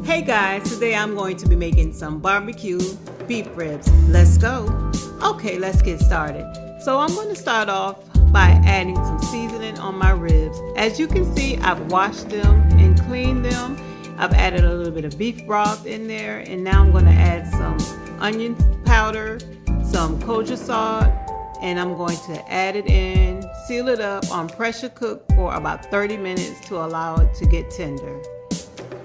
Hey guys, today I'm going to be making some barbecue beef ribs. Let's go. Okay, let's get started. So I'm going to start off by adding some seasoning on my ribs. As you can see, I've washed them and cleaned them. I've added a little bit of beef broth in there, and now I'm going to add some onion powder, some kosher salt, and I'm going to add it in, seal it up on pressure cook for about 30 minutes to allow it to get tender.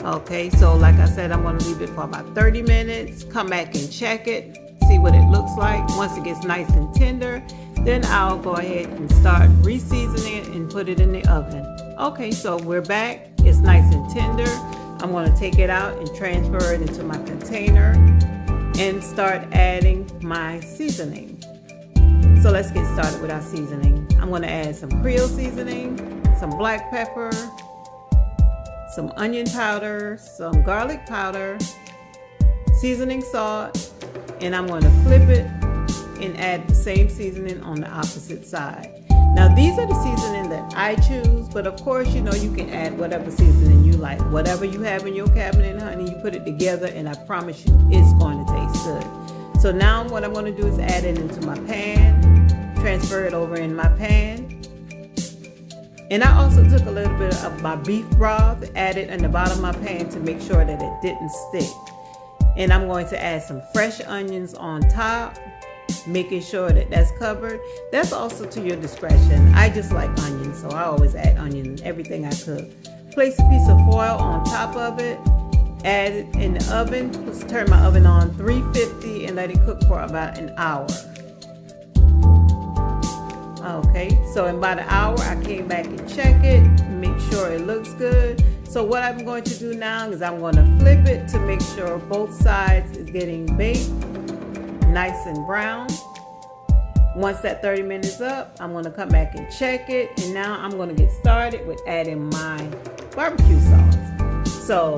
Okay, so like I said, I'm going to leave it for about 30 minutes, come back and check it, see what it looks like. Once it gets nice and tender, then I'll go ahead and start re-seasoning it and put it in the oven. Okay, so we're back. It's nice and tender. I'm going to take it out and transfer it into my container and start adding my seasoning. So let's get started with our seasoning. I'm going to add some Creole seasoning, some black pepper, some onion powder, some garlic powder, seasoning salt, and I'm going to flip it and add the same seasoning on the opposite side. Now these are the seasoning that I choose, but of course, you know, you can add whatever seasoning you like. Whatever you have in your cabinet, honey, you put it together and I promise you it's going to taste good. So now what I'm going to do is add it into my pan, transfer it over in my pan. And I also took a little bit of my beef broth, added in the bottom of my pan to make sure that it didn't stick. And I'm going to add some fresh onions on top, making sure that that's covered. That's also to your discretion. I just like onions, so I always add onions in everything I cook. Place a piece of foil on top of it, add it in the oven. Let's turn my oven on 350 and let it cook for about an hour. Okay, so in about an hour, I came back and check it, make sure it looks good. So what I'm going to do now is I'm going to flip it to make sure both sides is getting baked, nice and brown. Once that 30 minutes up, I'm going to come back and check it. And now I'm going to get started with adding my barbecue sauce. So,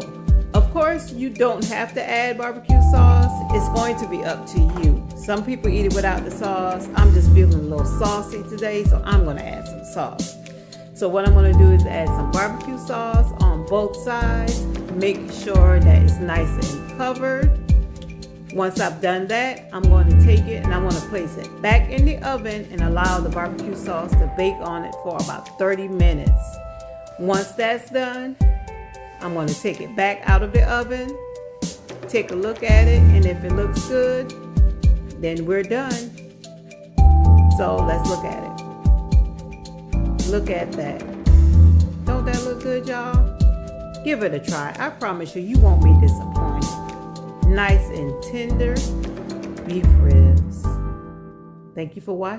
of course, you don't have to add barbecue sauce. It's going to be up to you. Some people eat it without the sauce. I'm just feeling a little saucy today, so I'm going to add some sauce. So what I'm going to do is add some barbecue sauce on both sides, make sure that it's nice and covered. Once I've done that, I'm going to take it and I'm going to place it back in the oven and allow the barbecue sauce to bake on it for about 30 minutes. Once that's done, I'm going to take it back out of the oven, take a look at it, and if it looks good, then we're done. So let's look at it. Look at that. Don't that look good, y'all? Give it a try. I promise you, you won't be disappointed. Nice and tender beef ribs. Thank you for watching.